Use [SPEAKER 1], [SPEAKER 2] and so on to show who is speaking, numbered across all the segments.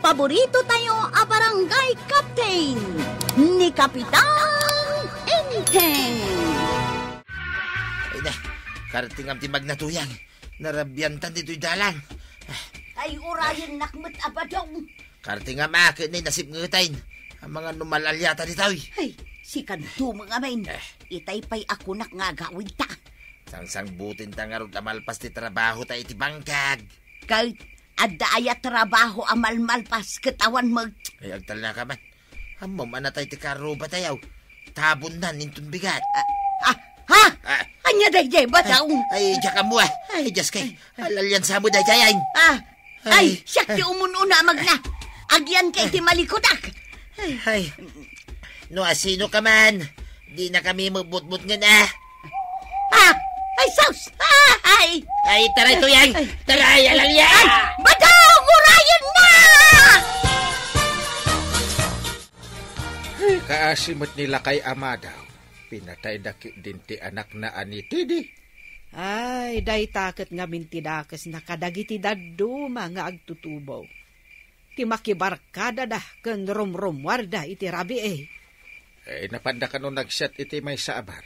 [SPEAKER 1] paborito tayo a barangay captain ni Kapitan Enteng.
[SPEAKER 2] Ay na, karating ang timag na tuyang. Narabyantan dito'y dalan.
[SPEAKER 1] Ay, urayan nakmet abadong.
[SPEAKER 2] Karating ang makin na nasip ngatain. Ang mga numalalyata dito'y.
[SPEAKER 1] Ay, si kanto mga main. Itay pa'y ako nak nga gawin ta.
[SPEAKER 2] Sangsang butin tangarod amalpas ti trabaho tayo iti bangkag.
[SPEAKER 1] Kahit adda aya trabaho amal-malpas katawan mag...
[SPEAKER 2] Ay, agtal na ka man. Amom, anatay ti karuba tayaw. Tabon na, nintun bigat.
[SPEAKER 1] Ha? Anya day bataw.
[SPEAKER 2] Ay, diyak mo ah. Ay, Diyos kay. Alalyan sa mo day kayain.
[SPEAKER 1] Ay, siyak ti umununa magna. Agyan kay ti malikodak.
[SPEAKER 2] Ay, no asino ka man. Di na kami mabut-but nga na.
[SPEAKER 1] Ay, saus. Ay,
[SPEAKER 2] taray tuyang. Taray, alalyan.
[SPEAKER 1] bataw, urayan na!
[SPEAKER 3] Kaasimot nila kay Amadaw. Pinatay daki din ti anak na anitidi.
[SPEAKER 4] Ay, day takot nga mintidakes na kadagiti daddo mga agtutubaw. Ti makibarkada dah ken rom-romwarda iti rabi eh.
[SPEAKER 3] Ay napanda ka nung nagsyat iti may saabar.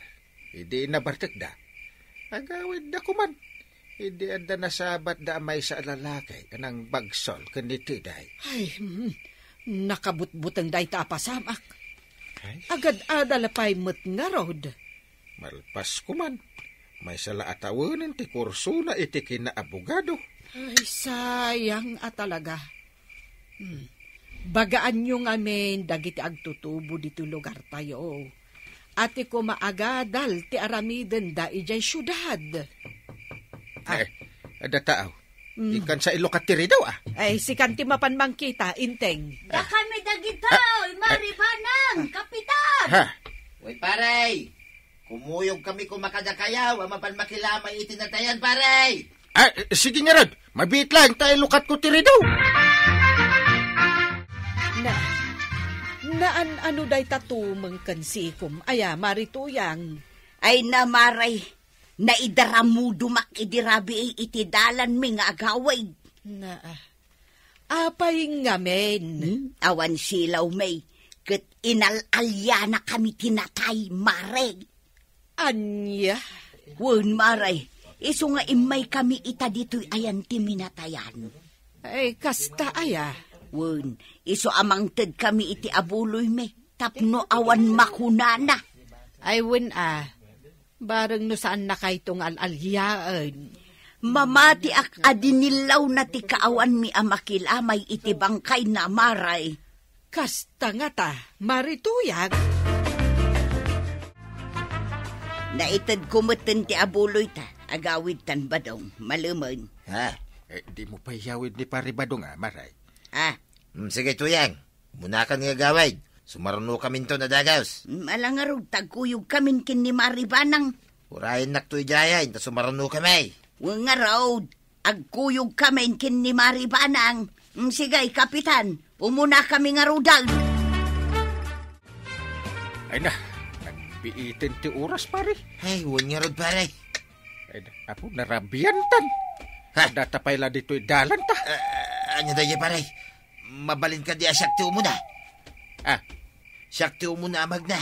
[SPEAKER 3] Hindi nabartek da. Agawid da kuman. Hindi anda nasabat da may sa lalakay kanang bagsol kanitiday.
[SPEAKER 4] Ay, nakabutbutang day tapasamak. Agad adalapay met nga rod.
[SPEAKER 3] Malpas kuman. May sala atawanan ti kurso na iti kinaabogado.
[SPEAKER 4] Ay, sayang talaga. Bagaan nyo nga men dagiti agtutubo dito lugar tayo. Ati ko maagadal ti aramiden da ijay syudad.
[SPEAKER 3] Ada tao. Ikan sa ilokatiri daw
[SPEAKER 4] Ay, si kanti mapanmang kita, Inteng.
[SPEAKER 1] Da kami dagitaw, maribanang, kapitan.
[SPEAKER 2] Uy, paray. Kumuyog kami kumakadakayaw. Ang mapanmakilamay itinatayan, paray.
[SPEAKER 3] Sige nga rod. Mabit lang tayo lukat ko tiri daw.
[SPEAKER 4] Ano day tatumang kansikom? Aya, marituyang.
[SPEAKER 1] Ay namaray, naidaramudo makidirabi iti dalan mi nga agaway.
[SPEAKER 4] Apay nga men.
[SPEAKER 1] Awan silaw may, kat inalalya na kami tinatay, maray.
[SPEAKER 4] Anya?
[SPEAKER 1] Wen maray, iso nga imay kami ita dito'y ayan ti minatayan.
[SPEAKER 4] Ay, kasta aya.
[SPEAKER 1] Wen, iso amang ted kami iti abuloy me, tapno awan makunana.
[SPEAKER 4] Ay, wen bareng no saan na kayo itong alalyaan.
[SPEAKER 1] Mamati ak adinilaw na ti kaawan mi amakilamay iti bangkay na maray.
[SPEAKER 4] Kasta nga ta, marituyag.
[SPEAKER 1] Naitad kumeten ti abuloy ta, agawid tan badong, maluman.
[SPEAKER 3] Di mo pa yawid ni paribadong maray.
[SPEAKER 2] Sige, tuyang. Muna ka nga gawid. Sumaruno kami to na dagaws.
[SPEAKER 1] Malangarog, tagkuyog kami kin ni Maribanang.
[SPEAKER 2] Urayin nakto'y jayain, ta sumaruno kami.
[SPEAKER 1] Nga raw, agkuyog kami kin ni Maribanang. Sigay, kapitan, umuna kami nga rudag.
[SPEAKER 3] Ay na, nagbiitin ti oras pare.
[SPEAKER 2] Ay, huwag nga rod pare.
[SPEAKER 3] Ay apo, narabiyantan. Datapay la dito'y dalan ta.
[SPEAKER 2] Anya dahi pare, mabalin ka di asyakti umuna. Syakti umuna amag na.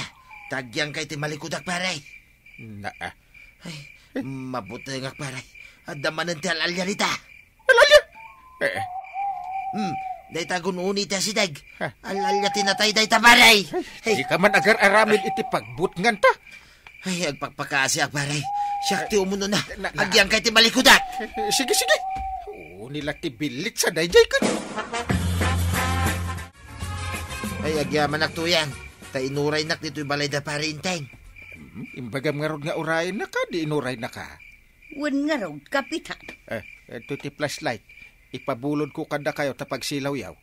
[SPEAKER 2] Tagyang kay ti malikudak pare. Ay, mabuti nga pare. Adamanan ti alalya nita.
[SPEAKER 3] Alalya?
[SPEAKER 2] Day tagununi ti asidag. Alalya tinatay day ta pare.
[SPEAKER 3] Di ka man agar aramid iti pagbutngan ta.
[SPEAKER 2] Ay, agpagpakasyak pare. Syakti umuno na. Agyang kay ti malikudak.
[SPEAKER 3] Sige. Nila ti bilit sa dayjay ka.
[SPEAKER 2] Ay, agyaman naktuyan. Ta inuray nak dito'y balay da pare Inteng.
[SPEAKER 3] Imbagam nga rod nga urayin na ka, di inuray na ka.
[SPEAKER 1] Wen nga raw, kapitan.
[SPEAKER 3] Ito ti flashlight. Ipabulod ko kada kayo tapag silaw yaw.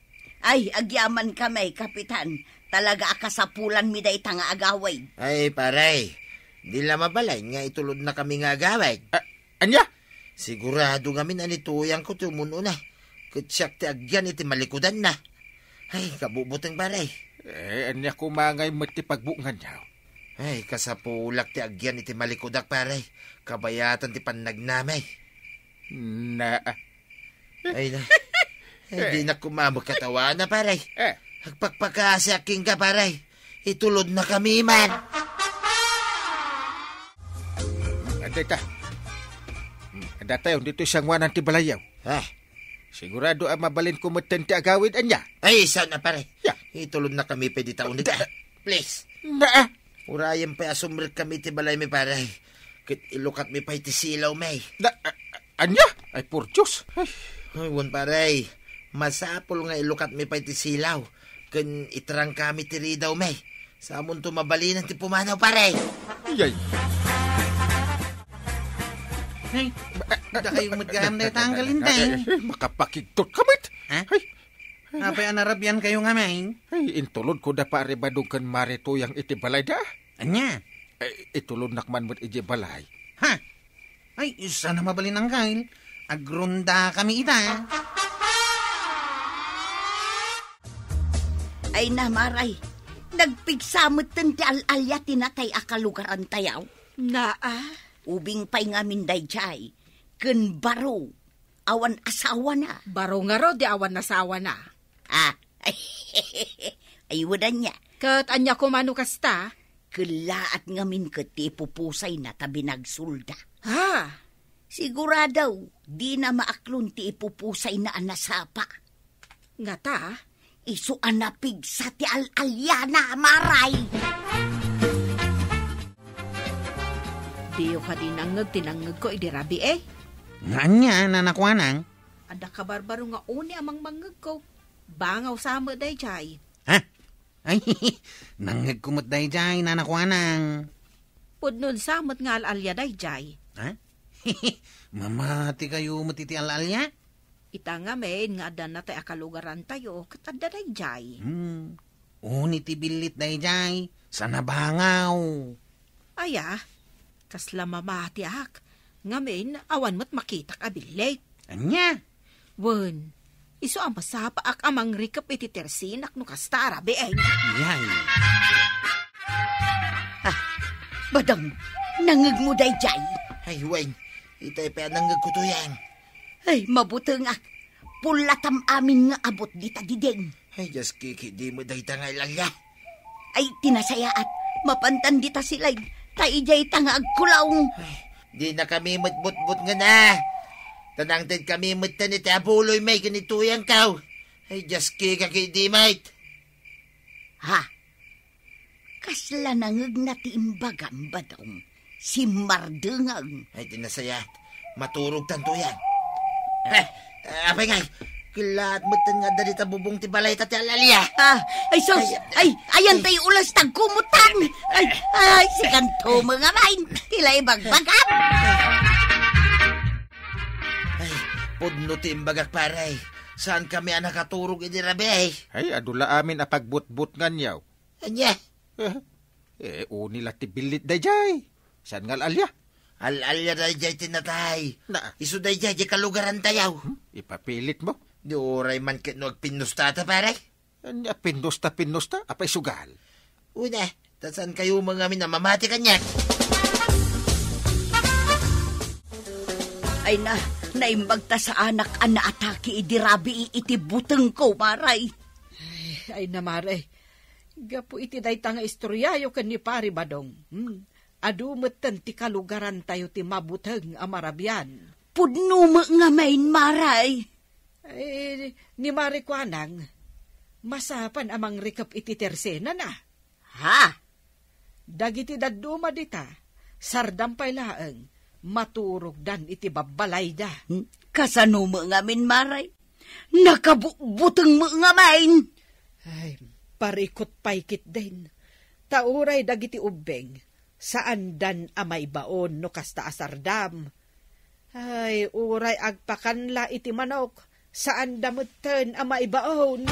[SPEAKER 1] Ay, agyaman kami, kapitan. Talaga akasapulan mi day nga agaway.
[SPEAKER 2] Ay, pare. Di la mabalay nga itulod na kami nga agaway.
[SPEAKER 3] Anya?
[SPEAKER 2] Sigurado ngamin anituyang ko tumuno na. Kutsyak ti agyan iti malikudan na. Ay, kabubutang pare.
[SPEAKER 3] Anya kumangay mati pagbungan yaw.
[SPEAKER 2] Ay, kasapulak ti agyan iti malikudak pare. Kabayatan ti panagnamay.
[SPEAKER 3] Ay
[SPEAKER 2] na. Di na kumamog katawa na, paray. Agpagpakasaking ka, paray. Itulod na kami, man.
[SPEAKER 3] Anda tayo dito siyang wanan ti balayaw. Sigurado ang mabalin kumatan ti agawid anya.
[SPEAKER 2] Ay, sana, paray.
[SPEAKER 3] Yeah.
[SPEAKER 2] Itulod na kami pwede taon nito. Please. Urayan pa asumrit kami ti balay, mi, paray. Kit ilukat mi pa iti silaw, may.
[SPEAKER 3] Anya? Ay, por Diyos.
[SPEAKER 2] Ay, wan, paray. Masapol nga ilukat mi pa iti silaw. Kun itrang kami ti ridaw, may. Sa amon tumabalinan ti pumanaw, paray.
[SPEAKER 3] Yay.
[SPEAKER 5] Hey, da kayo magkaham na tanggalin tayo.
[SPEAKER 3] Makapakigtot kamit.
[SPEAKER 5] Ha? Apay anarabian kayo nga, may.
[SPEAKER 3] Ay, intulod ko da pa aribadong kan marito yang iti balay da.
[SPEAKER 5] Anya?
[SPEAKER 3] Itulod nakman mo't iti balay.
[SPEAKER 5] Ha? Ay, sana mabalin ang kail. Agrunda kami ita.
[SPEAKER 1] Ay na, Maray. Nagpigsamot ti al-alya tinatay akalugaran tayaw. Ubing pa'y ngamin dayjay. Ken baro. Awan asawa na.
[SPEAKER 4] Baro nga ro, di awan asawa na.
[SPEAKER 1] Ay, wadan niya.
[SPEAKER 4] Kat anya ko mano kasta?
[SPEAKER 1] Kelaat ngamin kati pupusay na tabi nagsulda.
[SPEAKER 4] Ha?
[SPEAKER 1] Siguradaw, di na maaklon ti ipupusay na anasapa.
[SPEAKER 4] Nga ta?
[SPEAKER 1] Isu anapig sa ti al-alyana, Maray.
[SPEAKER 4] Diyo ka tinangag ko, idirabi
[SPEAKER 5] Nganya, nanakwanang.
[SPEAKER 4] Ada ka barbaro nga uni amang mangag ko. Bangaw sama day jay.
[SPEAKER 5] Ha? Ay, nangag kumot day jay, nanakwanang.
[SPEAKER 4] Pudnon samot nga al-alya day jay.
[SPEAKER 5] Ha? Mamati kayo matiti al-alya?
[SPEAKER 4] Ita nga men, nga adan na tayo akalugaran tayo, katanda day jay.
[SPEAKER 5] Uni ti bilit day jay, sana bangaw.
[SPEAKER 4] Aya, kasla mamati ak, nga men, awan mo't makita ka bilit.
[SPEAKER 5] Anya?
[SPEAKER 4] Wen, iso ang pasapa ak amang rikap iti tersinak no kastara, beeng.
[SPEAKER 5] Yay.
[SPEAKER 1] Badang, nangag mo day jay.
[SPEAKER 2] Ay, Wayne. Itay pa nang nagkutuyan.
[SPEAKER 1] Ay, mabutang ak. Pulatam amin nga abot dita dideng.
[SPEAKER 2] Ay, just kiki, di mo dahi tangay lang ya.
[SPEAKER 1] Ay, tinasayaat. Mapantan dita silay. Taijay tanga agkulaw.
[SPEAKER 2] Ay, di na kami matbut-but nga na. Tanang din kami matan iti abuloy may ganituyan kaw. Ay, just kiki, di mate.
[SPEAKER 1] Ha? Kasla nangag na ti imbagam badong. Si Mardengag.
[SPEAKER 2] Ay, tinasayat. Maturog tanto yan. Apay ngay. Kilaat mo nga dalita bubong ti balay tati alalya.
[SPEAKER 1] Ay, sos. Ayan tayo ulas tagkumutan. Ay, si kanto mga main. Tila ibagbagap.
[SPEAKER 2] Ay, pudno ti imbagak paray. Saan kami ang nakaturog idirabe?
[SPEAKER 3] Ay, adula amin apagbut-but nganyaw.
[SPEAKER 2] Anya?
[SPEAKER 3] Unila ti bilit dayjay. Saan nga alya?
[SPEAKER 2] Al-alya dayjay tinatay.
[SPEAKER 3] Na.
[SPEAKER 2] Isu dayjay di kalugaran tayaw.
[SPEAKER 3] Ipapilit mo.
[SPEAKER 2] Di oray man ket no agpinustata paray.
[SPEAKER 3] Anya, pinusta, apay sugal.
[SPEAKER 2] Una, tasan kayo mga minamamati kanya?
[SPEAKER 1] Ay na, naimbagta sa anak ana atake idirabi iti buteng ko, Maray.
[SPEAKER 4] Ay na, Maray. Gapo iti day tanga istoryayo kan ni pari badong. Adumetan ti kalugaran tayo ti mabuteng amarabian.
[SPEAKER 1] Pudno mo nga main, Maray.
[SPEAKER 4] Ay, ni Mari Kwanang, masapan amang rikap iti tersena na.
[SPEAKER 1] Ha?
[SPEAKER 4] Dagiti daduma dita, sardampay laeng, maturog dan iti babalay da.
[SPEAKER 1] Kasano mo nga min, Maray? Nakabuteng mo nga main.
[SPEAKER 4] Ay, parikot paikit din. Tauray dagiti ubeng, saan dan amay baon no kasta asardam. Ay, uray agpakanla iti manok, saan damutten amay baon.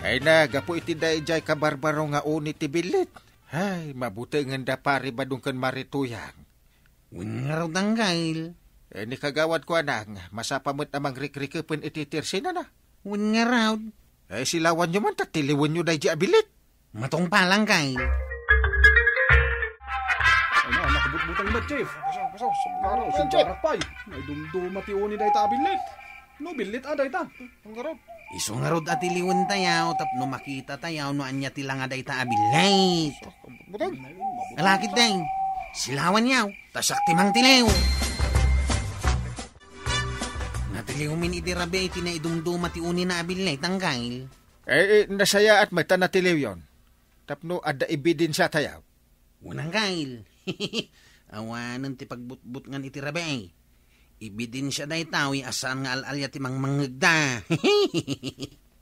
[SPEAKER 3] Ay na, gapo iti dayjay kabarbaro nga uni ti bilit. Ay, mabuti nga pari badung kan marituyang.
[SPEAKER 5] Unaraw tanggail.
[SPEAKER 3] Ni kagawad ko anang, masapamot amang rik-rikipin iti tirsina na.
[SPEAKER 5] Unaraw.
[SPEAKER 3] Ay, silawan nyo man, tatiliwan nyo dayjay abilit.
[SPEAKER 5] Matong palang kail.
[SPEAKER 6] Ano, nakabut butang ba, Chief? Araw, sumbarak pa'y. May dumduma ti uni day ta bilit. No, bilit day ta. Ang garot.
[SPEAKER 5] Iso nga rod at iliwan tayaw, tapno makita tayaw, no anya tila nga day ta abilay.
[SPEAKER 3] Butang.
[SPEAKER 5] Alakit day, silawan yaw, tasak timang tilew. Natiliw min itirabe, itinaidumduma ti uni na abilay, tanggail.
[SPEAKER 3] Nasaya at may tanatiliw yon. Tapno adda ebidensya tayaw.
[SPEAKER 5] Unang gail. Awanan ti pagbutbut nga itirabe. Ebidensya day tawi asan nga alalya ti mangmangagda.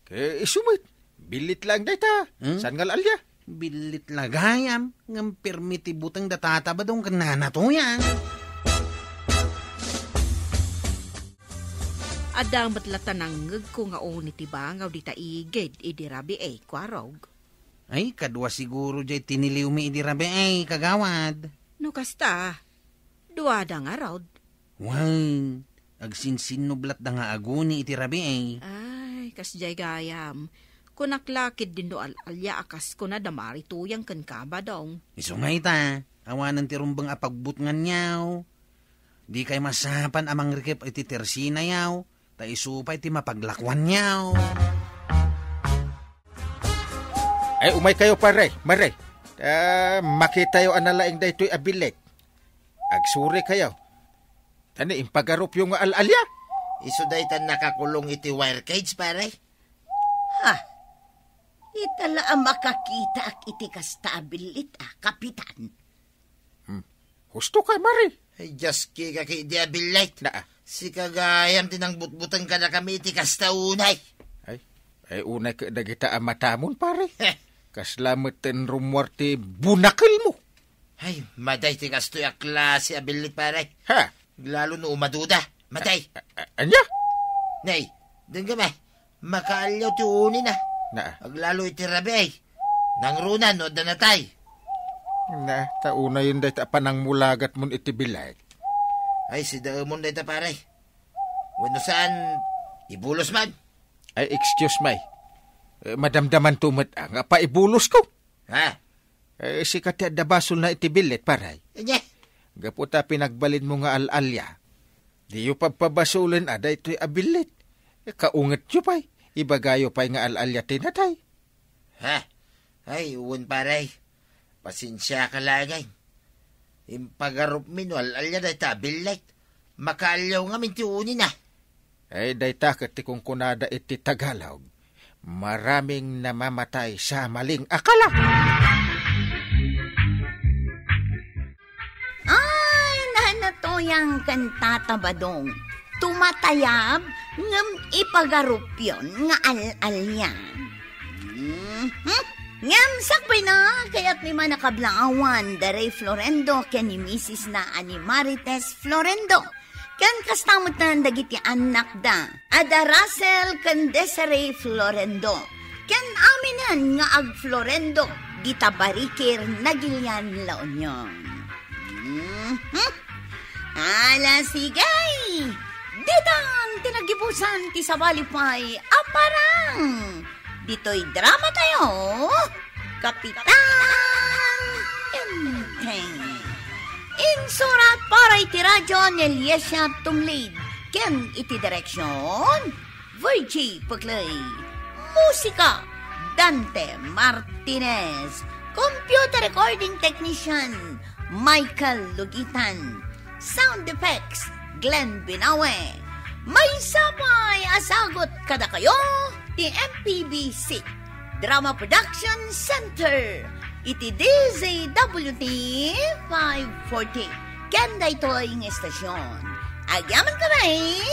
[SPEAKER 3] Kaya isumit. Bilit lang day ta. Saan nga alalya?
[SPEAKER 5] Bilit lagayam. Ngam permiti butang datata ba dong kanana to yan?
[SPEAKER 4] Adang matlatanangag ko nga o ni tibangaw di taigid idirabi kwarog.
[SPEAKER 5] Ay, kadwa siguro jay tiniliw mi idirabi kagawad.
[SPEAKER 4] No kasta, duwada nga rod.
[SPEAKER 5] Wang, agsinsinublat da nga aguni itirabi
[SPEAKER 4] Ay, kasjay gayam. Kunaklakid din do alalya akas ko na damari tuyang kan kaba dong.
[SPEAKER 5] Iso nga ita, awanan ti rumbang apagbutngan yaw. Di kay masapan amang rikip iti tersina yaw. Ta isupay ti mapaglakwan yaw.
[SPEAKER 3] Ay, umay kayo pare, mare. Makita yo analaing da ito'y abilik. Agsuri kayo. Tani, impagarup yung alalya.
[SPEAKER 2] Iso day tan nakakulong iti wire cage, pare.
[SPEAKER 1] Ha? Itala ang makakita ak iti kastabilit, kapitan.
[SPEAKER 3] Gusto ka, mare.
[SPEAKER 2] Ay, just kika ki diabilite.
[SPEAKER 3] Na.
[SPEAKER 2] Si kagayam tinang butbutan ka na kami iti kastaunay.
[SPEAKER 3] Ay unay ka nagita amatamon, pare. Kaslamat ten rumwarte bunakil mo.
[SPEAKER 2] Ay, maday ti kastoy a klase abilit, pare.
[SPEAKER 3] Ha?
[SPEAKER 2] Lalo no umaduda. Maday.
[SPEAKER 3] Anya?
[SPEAKER 2] Nay, dun kami. Makaalyaw ti uni na.
[SPEAKER 3] Na.
[SPEAKER 2] Aglalo iti rabi. Nang runan o danatay.
[SPEAKER 3] Na, tauna yun dahi panang mulagat mon iti bilay.
[SPEAKER 2] Ay, si daamon dahi ta, pare. Wano saan, ibulos man.
[SPEAKER 3] Ay, excuse me. Madamdaman tumat nga pa ibulos ko.
[SPEAKER 2] Ha?
[SPEAKER 3] Si kati adabasol na iti bilit, paray.
[SPEAKER 2] Anya?
[SPEAKER 3] Gaputa pinagbalin mo nga alalya. Di yu pagpabasulin ada ito'y abilit. Kaungat yu pa'y. Ibagayo pa'y nga alalya tinatay.
[SPEAKER 2] Ha? Ay, uwan, pare. Pasensya ka lagay. Impagarup min, alalya dahi ta, abilit. Makaalyaw nga min ti uni na.
[SPEAKER 3] Ay, dahi takot ti kung kunada iti Tagalog. Maraming namamatay sa maling akala.
[SPEAKER 1] Ay, nanatoyang kantata badong. Tumatayab, ngam ipagarup yun, nga alalya. Ngam sakbay na, kaya't may manakablangawan, Daray Florendo, ken ni Mrs. na ani Marites Florendo. Kan kastamot na dagiti anak da, Ada Russell kan Desiree Florendo. Kan aminan nga ag Florendo, dita barikir nagilyan laonyon. Ala sigay, ditang tinagibusan ti sabalipay aparang. Dito'y drama tayo, Kapitan Enteng. Insurat para iti radyo ni Eliesia Tumlid. Ken iti direksyon, Virgie Paglay. Musika, Dante Martinez. Computer recording technician, Michael Lugitan. Sound effects, Glenn Binawe. May sabay asagot kada kayo, ti MPBC Drama Production Center. Iti DZWT 540. Kanda ito'y ng estasyon. Agyaman kamay,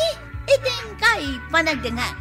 [SPEAKER 1] iting kay panagdangat.